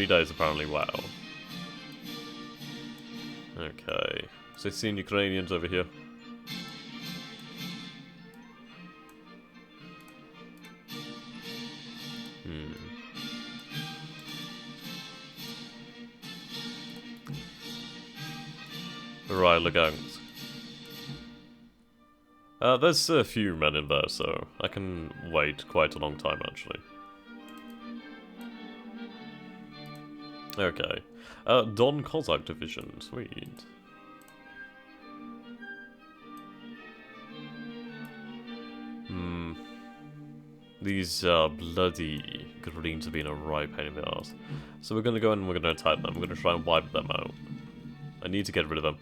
3 days apparently, wow. Okay. 16 Ukrainians over here. Right, Lugansk. There's a few men in there, so I can wait quite a long time, actually. Okay. Don Cossack Division, sweet. These bloody Greens have been a right pain in the ass. So we're gonna go and we're gonna attack them. We're gonna try and wipe them out. I need to get rid of them.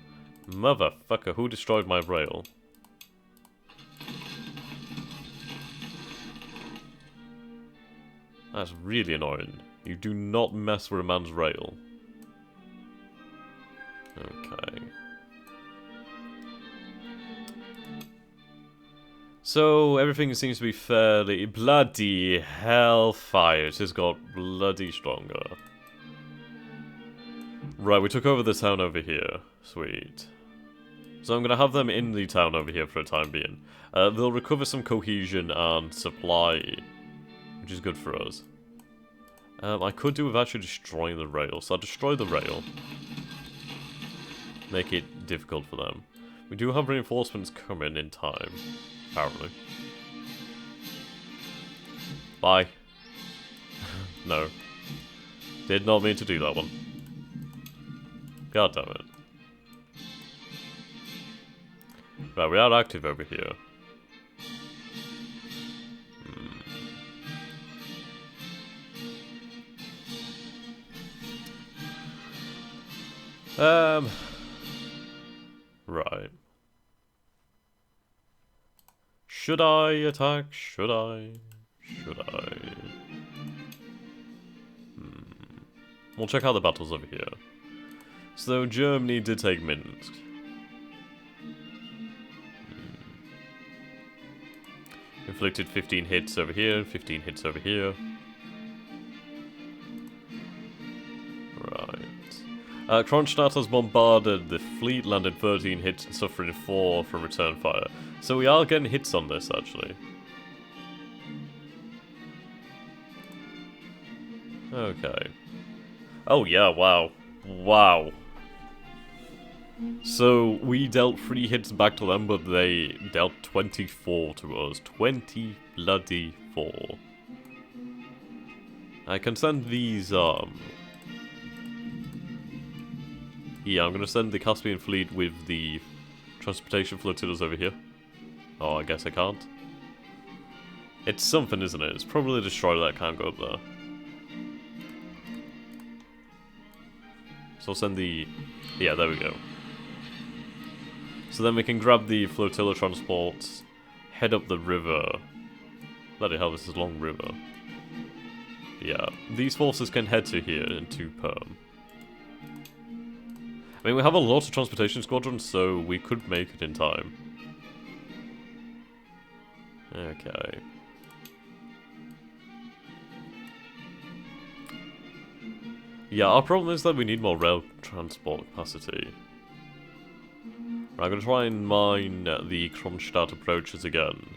Motherfucker, who destroyed my rail? That's really annoying. You do not mess with a man's rail. Okay. So, everything seems to be fairly... Bloody hellfire, it has got bloody stronger. Right, we took over the town over here. Sweet. So I'm going to have them in the town over here for a time being. They'll recover some cohesion and supply, which is good for us. I could do with actually destroying the rail, so I'll destroy the rail. Make it difficult for them. We do have reinforcements coming in time, apparently. Bye. No. Did not mean to do that one. God damn it. Right, we are active over here. Right. Should I attack? Should I? Should I? We'll check out the battles over here. So, Germany did take Minsk. Inflicted 15 hits over here, 15 hits over here. Right. Kronstadt has bombarded the fleet, landed 13 hits and suffering 4 from return fire. So we are getting hits on this, actually. Okay. Oh yeah, wow. Wow. So, we dealt 3 hits back to them, but they dealt 24 to us. 20 bloody 4. I can send these, Yeah, I'm gonna send the Caspian fleet with the transportation flotillas over here. Oh, I guess I can't. It's something, isn't it? It's probably a destroyer that can't go up there. So I'll send the... Yeah, there we go. So then we can grab the flotilla transports, head up the river. Bloody hell, this is a long river. Yeah, these forces can head to here into Perm. I mean, we have a lot of transportation squadrons, so we could make it in time. Okay. Yeah, our problem is that we need more rail transport capacity. I'm going to try and mine the Kronstadt approaches again.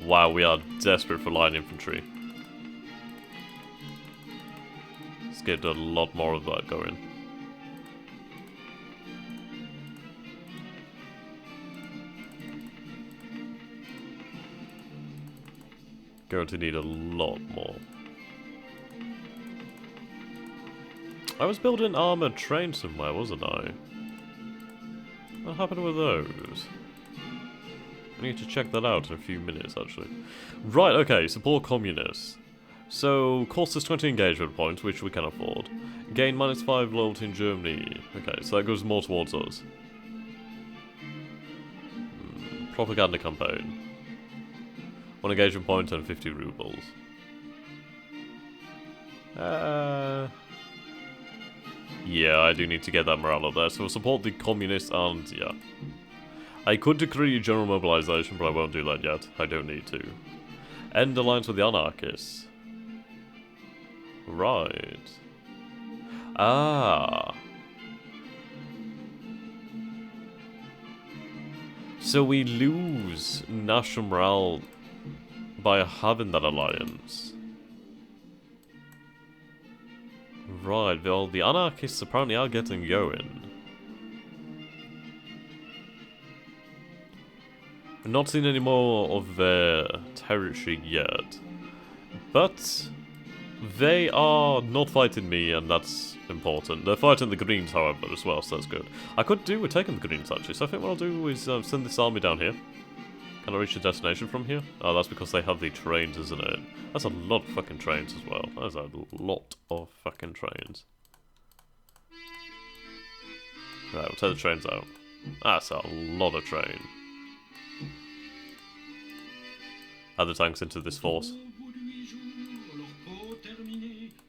Wow, we are desperate for line infantry. Let's get a lot more of that going. Going to need a lot more. I was building armoured trains somewhere, wasn't I? What happened with those? I need to check that out in a few minutes, actually. Right, okay, support communists. So, cost us 20 engagement points, which we can afford. Gain -5 loyalty in Germany. Okay, so that goes more towards us. Propaganda campaign. 1 engagement point and 50 rubles. Yeah, I do need to get that morale up there, so we'll support the communists and, yeah. I could decree general mobilization, but I won't do that yet. I don't need to. End alliance with the anarchists. Right. Ah. So we lose national morale by having that alliance. Right, well, the anarchists apparently are getting going. We've not seen any more of their territory yet. But they are not fighting me, and that's important. They're fighting the Greens, however, as well, so that's good. I could do with taking the Greens, actually, so I think what I'll do is send this army down here. Can I reach the destination from here? Oh, that's because they have the trains, isn't it? That's a lot of fucking trains as well. That's a lot of fucking trains. Right, we'll take the trains out. That's a lot of train. Add the tanks into this force.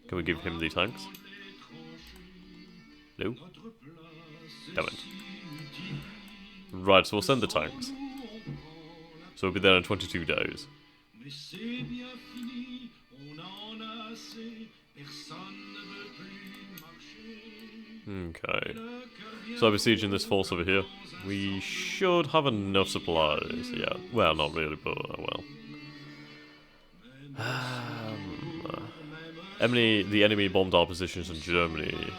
Can we give him the tanks? No? Damn it. Right, so we'll send the tanks. So we'll be there in 22 days. Okay. So I'm besieging this force over here. We should have enough supplies. Yeah, well, not really, but well. The enemy bombed our positions in Germany.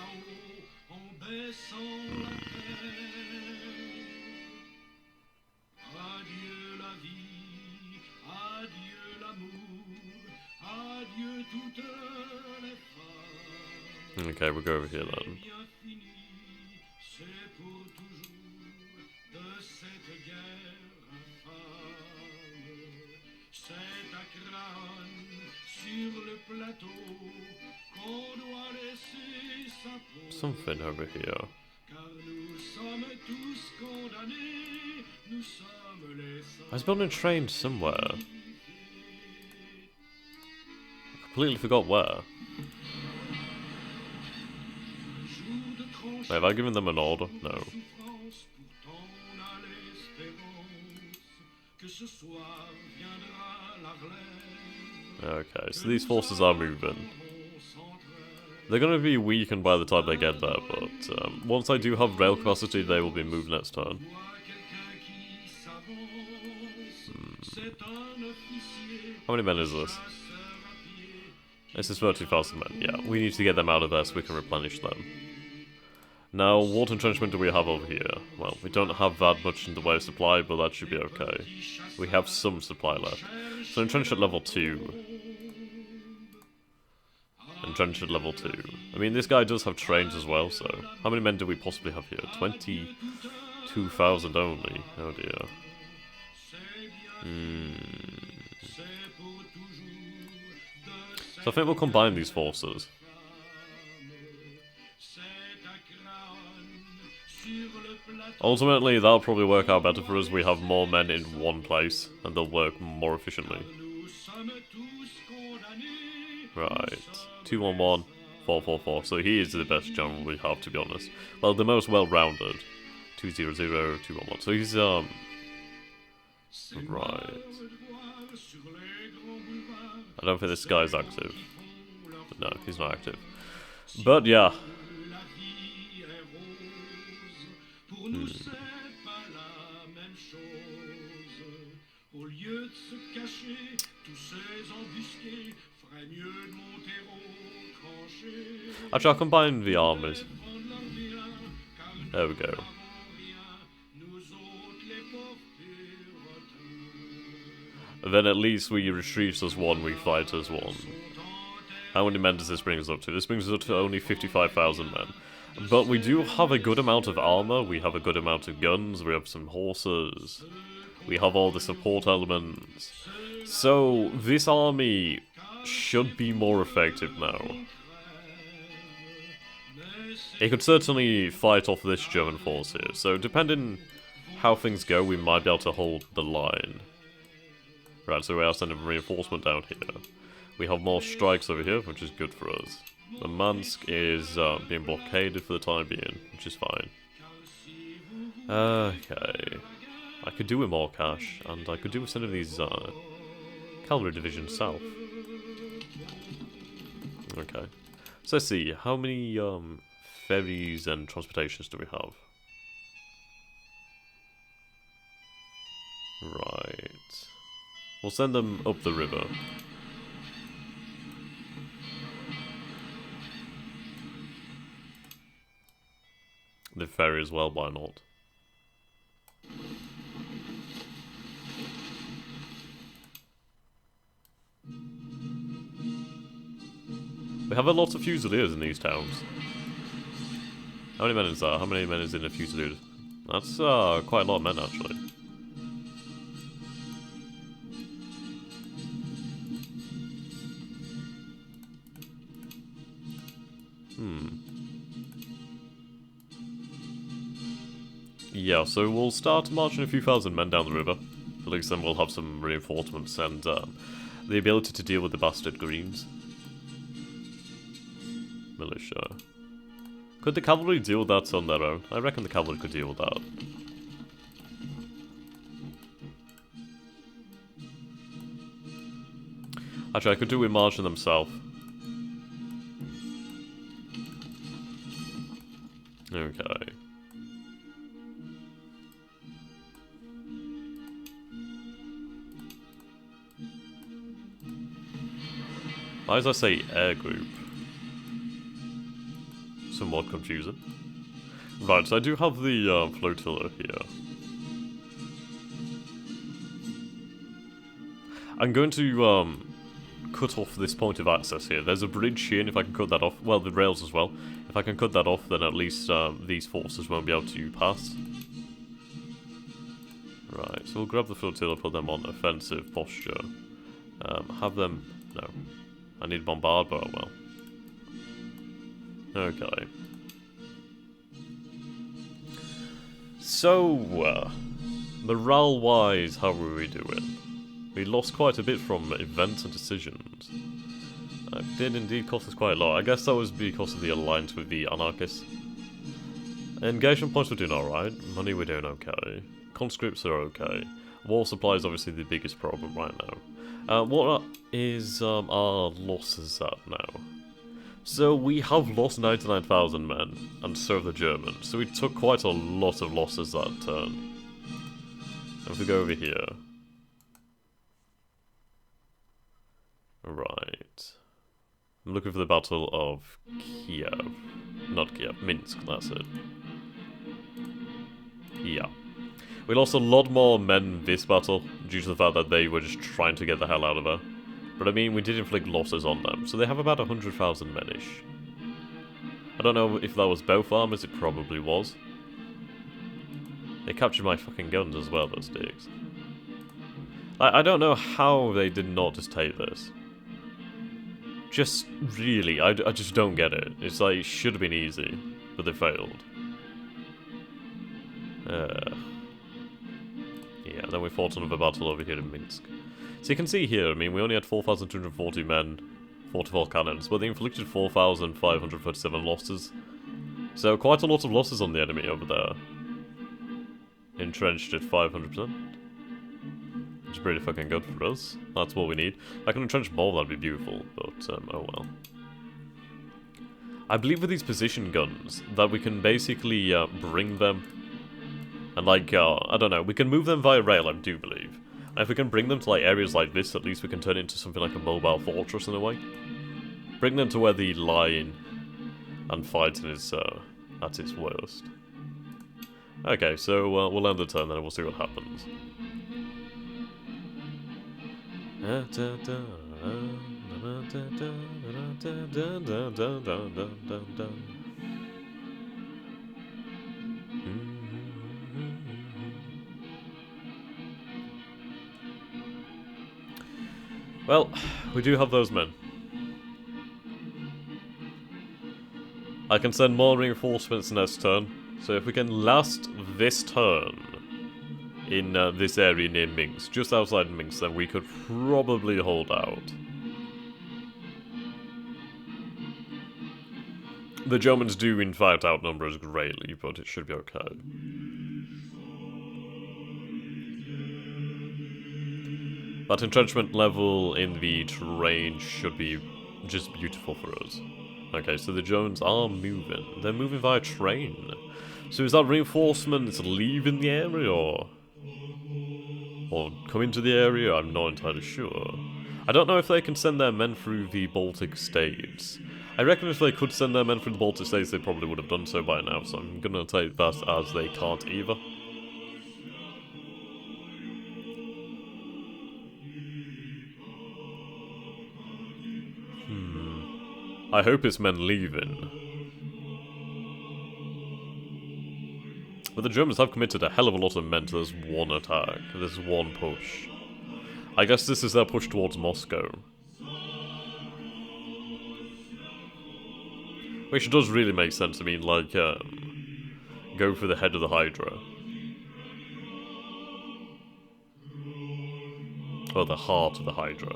Okay, we'll go over here then. Something over here. I was building a train somewhere. I completely forgot where. Have I given them an order? No. Okay, so these forces are moving. They're going to be weakened by the time they get there, but once I do have rail capacity, they will be moved next turn. How many men is this? This is 30,000 men, yeah. We need to get them out of there so we can replenish them. Now, what entrenchment do we have over here? Well, we don't have that much in the way of supply, but that should be okay. We have some supply left. So entrench at level 2. Entrench at level 2. I mean, this guy does have trains as well, so... How many men do we possibly have here? 22,000 only. Oh dear. So I think we'll combine these forces. Ultimately, that'll probably work out better for us. We have more men in one place, and they'll work more efficiently. Right. 211, 444. So he is the best general we have, to be honest. Well, the most well-rounded. 200, 211. So he's, right. I don't think this guy's active. No, he's not active. But, yeah. Actually, I'll combine the armies. There we go. And then at least we retreat as one, we fight as one. How many men does this bring us up to? This brings us up to only 55,000 men. But we do have a good amount of armor, we have a good amount of guns, we have some horses. We have all the support elements. So, this army should be more effective now. It could certainly fight off this German force here, so depending how things go, we might be able to hold the line. Right, so we are sending reinforcement down here. We have more strikes over here, which is good for us. The Mansk is being blockaded for the time being, which is fine. Okay. I could do with more cash, and I could do with sending these cavalry divisions south. Okay. So let's see, how many ferries and transportations do we have? Right. We'll send them up the river. The ferry as well, why not? We have a lot of fusiliers in these towns. How many men is that? How many men is in a fusilier? That's quite a lot of men, actually. Yeah, so we'll start marching a few thousand men down the river. At least then we'll have some reinforcements and the ability to deal with the bastard greens. Militia. Could the cavalry deal with that on their own? I reckon the cavalry could deal with that. Actually, I could do with marching them south. Okay. Why does I say air group? Somewhat confusing. Right, so I do have the flotilla here. I'm going to cut off this point of access here. There's a bridge here, and if I can cut that off, well, the rails as well. If I can cut that off, then at least these forces won't be able to pass. Right, so we'll grab the flotilla, put them on offensive posture. Have them... no. I need bombard, but well. Okay. So, morale-wise, how were we doing? We lost quite a bit from events and decisions. It did indeed cost us quite a lot. I guess that was because of the alliance with the anarchists. Engagement points were doing alright. Money we're doing okay. Conscripts are okay. War supply is obviously the biggest problem right now. What is our losses at now? So we have lost 99,000 men, and so have the Germans. So we took quite a lot of losses that turn. And if we go over here... Right. I'm looking for the Battle of Kiev. Not Kiev, Minsk, that's it. Yeah. We lost a lot more men this battle, due to the fact that they were just trying to get the hell out of her. But I mean, we did inflict losses on them, so they have about 100,000 men-ish. I don't know if that was both armies, it probably was. They captured my fucking guns as well, those dicks. I don't know how they did not just take this. Just, really, I just don't get it. It's like, it should have been easy, but they failed. Yeah, then we fought another battle over here in Minsk. So you can see here, I mean, we only had 4,240 men, 44 cannons, but they inflicted 4,537 losses. So quite a lot of losses on the enemy over there. Entrenched at 500%. Which is pretty fucking good for us. That's what we need. If I can entrench more, that'd be beautiful, but oh well. I believe with these position guns, that we can basically bring them, and like, I don't know, we can move them via rail, I do believe. And if we can bring them to like areas like this, at least we can turn it into something like a mobile fortress in a way. Bring them to where the line and fighting is at its worst. Okay, so we'll end the turn then and we'll see what happens. Well, we do have those men. I can send more reinforcements next turn, so if we can last this turn in this area near Minsk, just outside Minsk, then we could probably hold out. The Germans do in fact outnumber us greatly, but it should be okay. That entrenchment level in the terrain should be just beautiful for us. Okay, so the Jones are moving. They're moving via train. So is that reinforcements leaving the area, or come into the area? I'm not entirely sure. I don't know if they can send their men through the Baltic states. I reckon if they could send their men through the Baltic states, they probably would have done so by now, so I'm gonna take that as they can't either. I hope it's men leaving. But the Germans have committed a hell of a lot of men to this one attack, this one push. I guess this is their push towards Moscow. Which does really make sense. I mean, like, go for the head of the Hydra. Or the heart of the Hydra.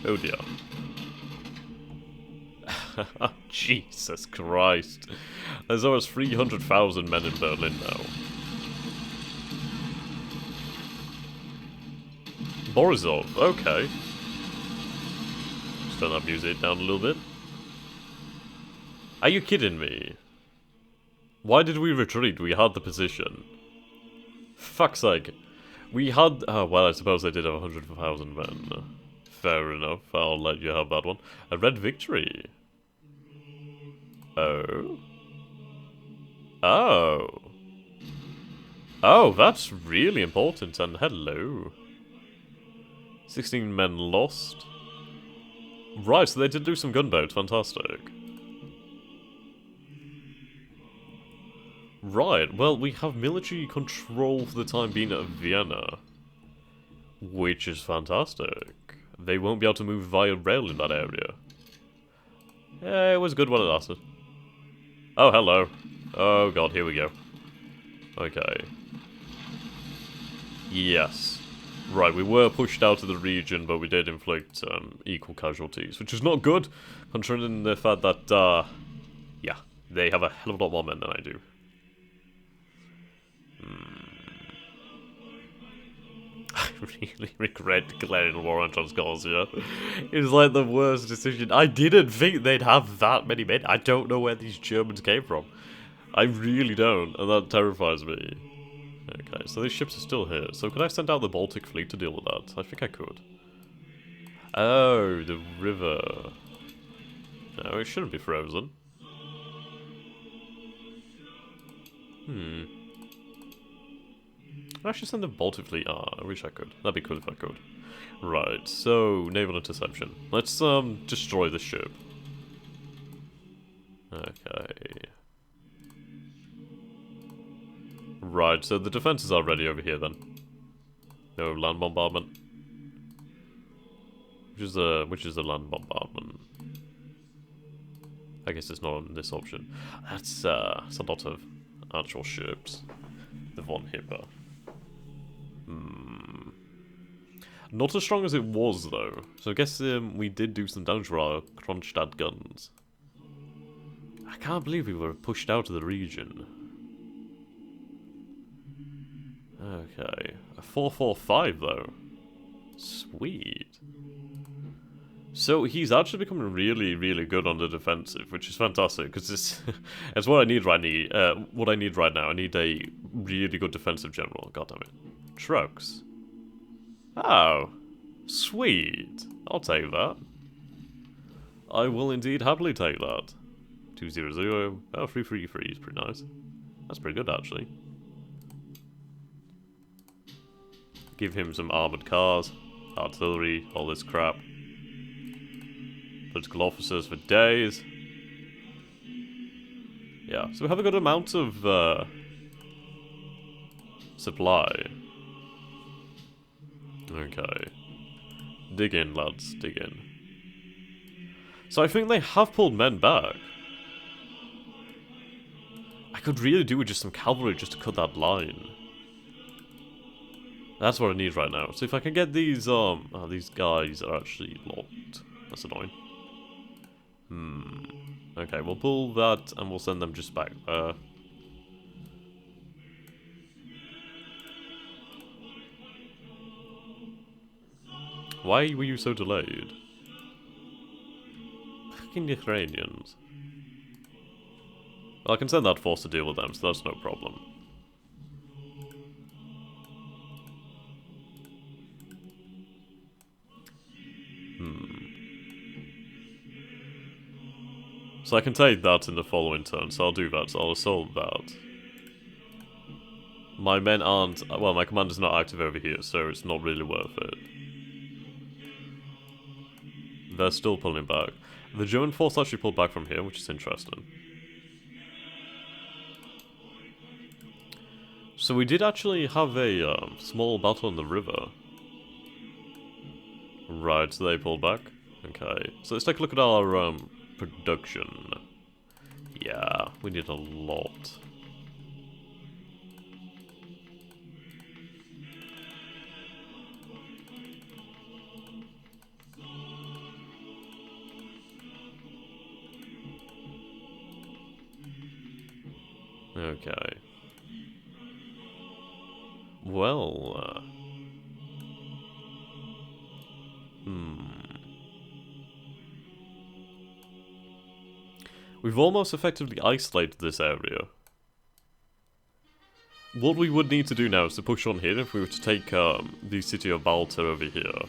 Oh dear. Jesus Christ. There's almost 300,000 men in Berlin now. Borisov, okay. Just turn that music down a little bit. Are you kidding me? Why did we retreat? We had the position. Fuck's sake. We had... Oh, well, I suppose they did have 100,000 men. Fair enough, I'll let you have that one. A red victory. Oh. Oh. Oh, that's really important, and hello. 16 men lost. Right, so they did do some gunboats, fantastic. Right, well, we have military control for the time being at Vienna. Which is fantastic. They won't be able to move via rail in that area. Yeah, it was good while it lasted. Oh, hello. Oh god, here we go. Okay. Yes. Right, we were pushed out of the region, but we did inflict equal casualties, which is not good, considering the fact that, yeah, they have a hell of a lot more men than I do. I really regret declaring war on Transcaucasia. It was like the worst decision. I didn't think they'd have that many men. I don't know where these Germans came from. I really don't, and that terrifies me. Okay, so these ships are still here. So could I send out the Baltic fleet to deal with that? I think I could. Oh, the river. No, it shouldn't be frozen. I should send the Baltic fleet. Ah, I wish I could. That'd be cool if I could. Right, so naval interception. Let's destroy the ship. Okay. Right, so the defenses are ready over here then. No land bombardment. Which is the land bombardment? I guess it's not on this option. That's a lot of actual ships. The Von Hipper. Not as strong as it was, though. So I guess we did do some damage for our Kronstadt guns. I can't believe we were pushed out of the region. Okay. A 445, though. Sweet. So he's actually becoming really, really good on the defensive, which is fantastic, because it's what I need right now. I need a really good defensive general. God damn it. Trucks. Oh. Sweet. I'll take that. I will indeed happily take that. 200. Oh, 333 is pretty nice. That's pretty good, actually. Give him some armoured cars, artillery, all this crap. Political officers for days. Yeah, so we have a good amount of supply. Okay. Dig in, lads, dig in. So I think they have pulled men back. I could really do with just some cavalry just to cut that line. That's what I need right now. So if I can get these, oh, these guys are actually locked. That's annoying. Okay, we'll pull that and we'll send them just back there. Why were you so delayed? Fucking Ukrainians. Well, I can send that force to deal with them, so that's no problem. So I can take that in the following turn, so I'll do that, so I'll assault that. My men aren't... Well, my commander's not active over here, so it's not really worth it. They're still pulling back. The German force actually pulled back from here, which is interesting. So we did actually have a small battle in the river. Right, so they pulled back. Okay, so let's take a look at our production. Yeah, we need a lot. Okay. Well, we've almost effectively isolated this area. What we would need to do now is to push on here if we were to take the city of Balta over here.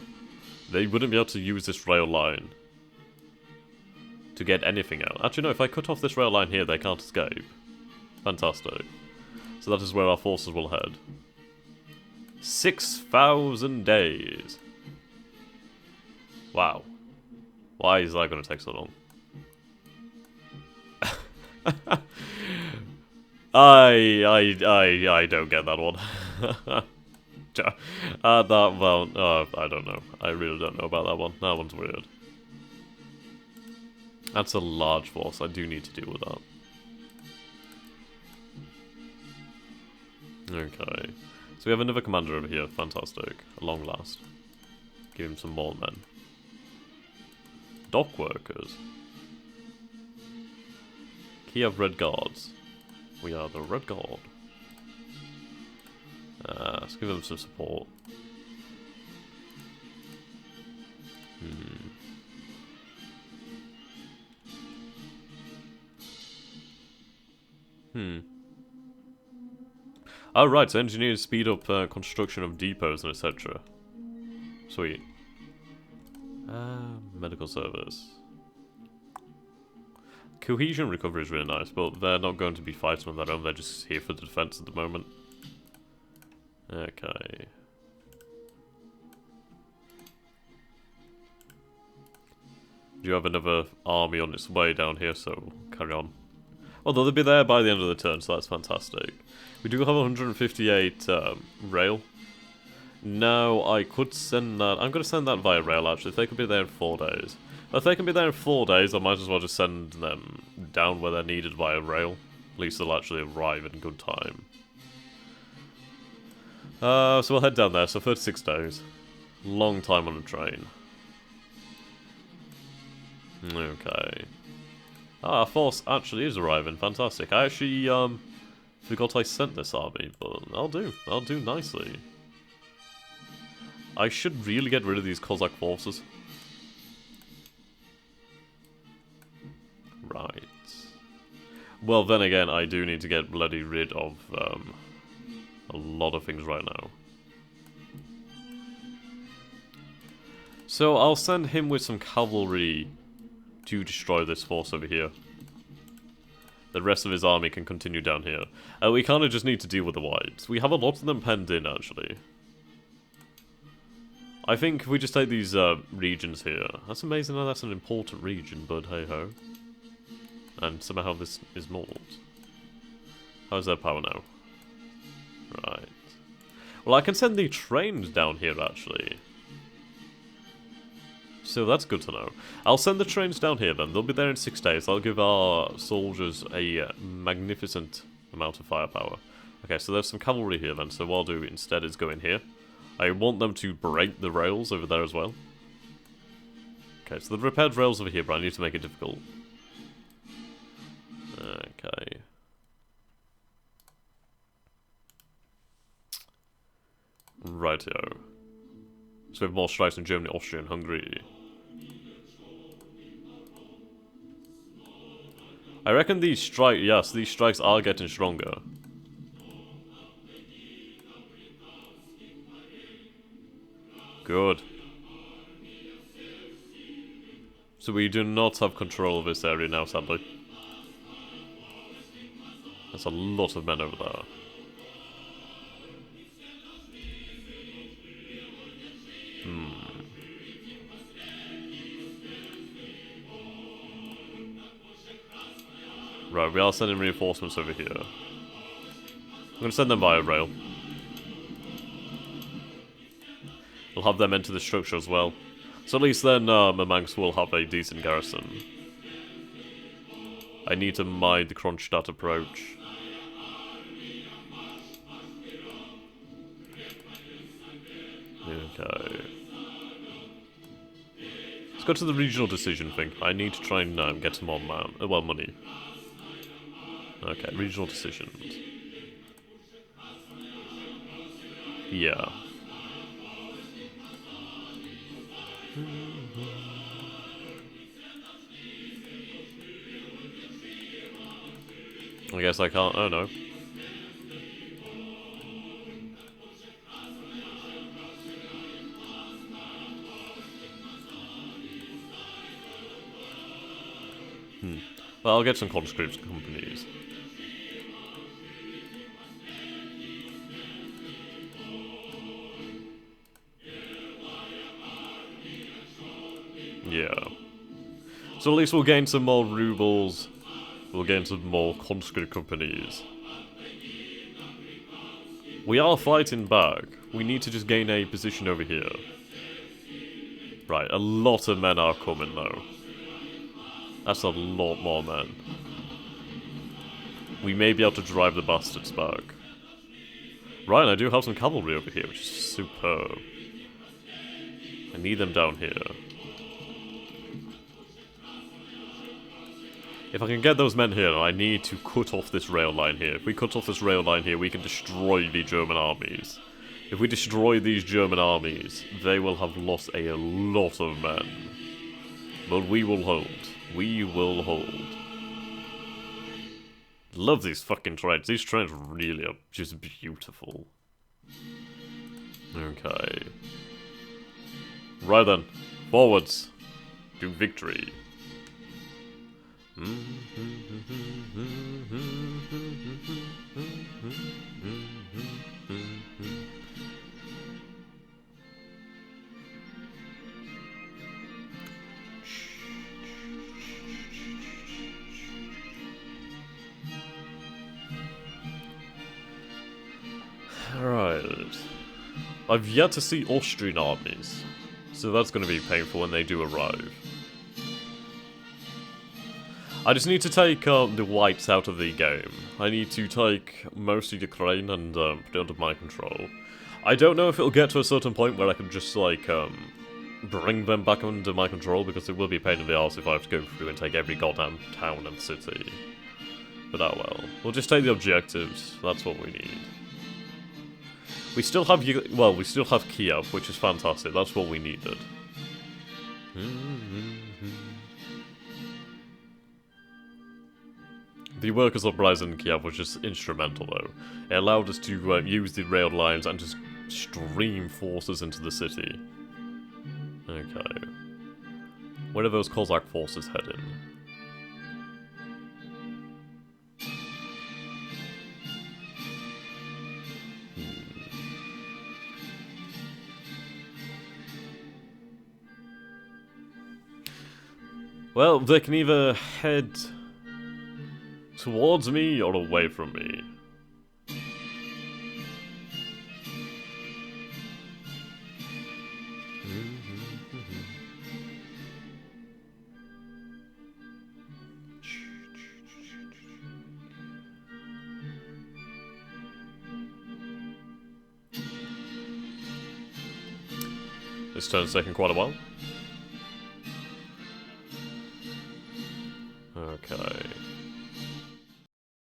They wouldn't be able to use this rail line to get anything out. Actually, no, if I cut off this rail line here, they can't escape. Fantastic. So that is where our forces will head. 6,000 days. Wow. Why is that going to take so long? I don't get that one. I don't know. I really don't know about that one. That one's weird. That's a large force. I do need to deal with that. Okay. So we have another commander over here. Fantastic. At long last. Give him some more men. Dock workers. Kiev Red Guards. We are the Red Guard. Let's give them some support. Oh right, so engineers speed up construction of depots and etc. Sweet. Medical service. Cohesion recovery is really nice, but they're not going to be fighting on their own, they're just here for the defense at the moment. Okay. Do you have another army on its way down here, so carry on. Although they'll be there by the end of the turn, so that's fantastic. We do have 158 rail. Now, I could send that... I'm going to send that via rail, actually. If they could be there in 4 days. If they can be there in 4 days, I might as well just send them down where they're needed via rail. At least they'll actually arrive in good time. So we'll head down there, so 36 days. Long time on a train. Okay. Ah, our force actually is arriving, fantastic. I actually, forgot I sent this army, but I'll do nicely. I should really get rid of these Cossack forces. Right. Well, then again, I do need to get bloody rid of, a lot of things right now. So I'll send him with some cavalry to destroy this force over here. The rest of his army can continue down here. We kind of just need to deal with the whites. We have a lot of them penned in, actually. I think if we just take these regions here... That's amazing how that's an important region, but hey-ho. And somehow this is not. How's their power now? Right. Well, I can send the trains down here, actually. So that's good to know. I'll send the trains down here then. They'll be there in 6 days. That'll give our soldiers a magnificent amount of firepower. Okay, so there's some cavalry here then. So what I'll do instead is go in here. I want them to break the rails over there as well. Okay, so they've repaired rails over here, but I need to make it difficult. Rightio. So we have more strikes in Germany, Austria, and Hungary. I reckon these strikes are getting stronger. Good. So we do not have control of this area now, sadly. There's a lot of men over there. Right, we are sending reinforcements over here. I'm going to send them via rail. We'll have them enter the structure as well. So at least then Murmansk will have a decent garrison. I need to mind the Kronstadt approach. Okay. Let's go to the regional decision thing. I need to try and get some more money. Okay, regional decisions. Yeah. I guess I can't. Oh no. Well, I'll get some conscripts companies. Yeah. So at least we'll gain some more rubles. We'll gain some more conscript companies. We are fighting back. We need to just gain a position over here. Right, a lot of men are coming though. That's a lot more men. We may be able to drive the bastards back. Right, and I do have some cavalry over here, which is superb. I need them down here. If I can get those men here, I need to cut off this rail line here. If we cut off this rail line here, we can destroy the German armies. If we destroy these German armies, they will have lost a lot of men. But we will hold. We will hold. Love these fucking trains. These trains really are just beautiful. Okay. Right then. Forwards. To victory. Right. I've yet to see Austrian armies, so that's going to be painful when they do arrive. I just need to take the whites out of the game. I need to take most of Ukraine and put it under my control. I don't know if it'll get to a certain point where I can just, like, bring them back under my control, because it will be a pain in the arse if I have to go through and take every goddamn town and city. But oh well. We'll just take the objectives. That's what we need. We still have, we still have Kiev, which is fantastic. That's what we needed. The workers' uprising in Kiev was just instrumental, though. It allowed us to use the rail lines and just stream forces into the city. Okay. Where do those Cossack forces head in? Well, they can either head towards me or away from me. This turn's taking quite a while.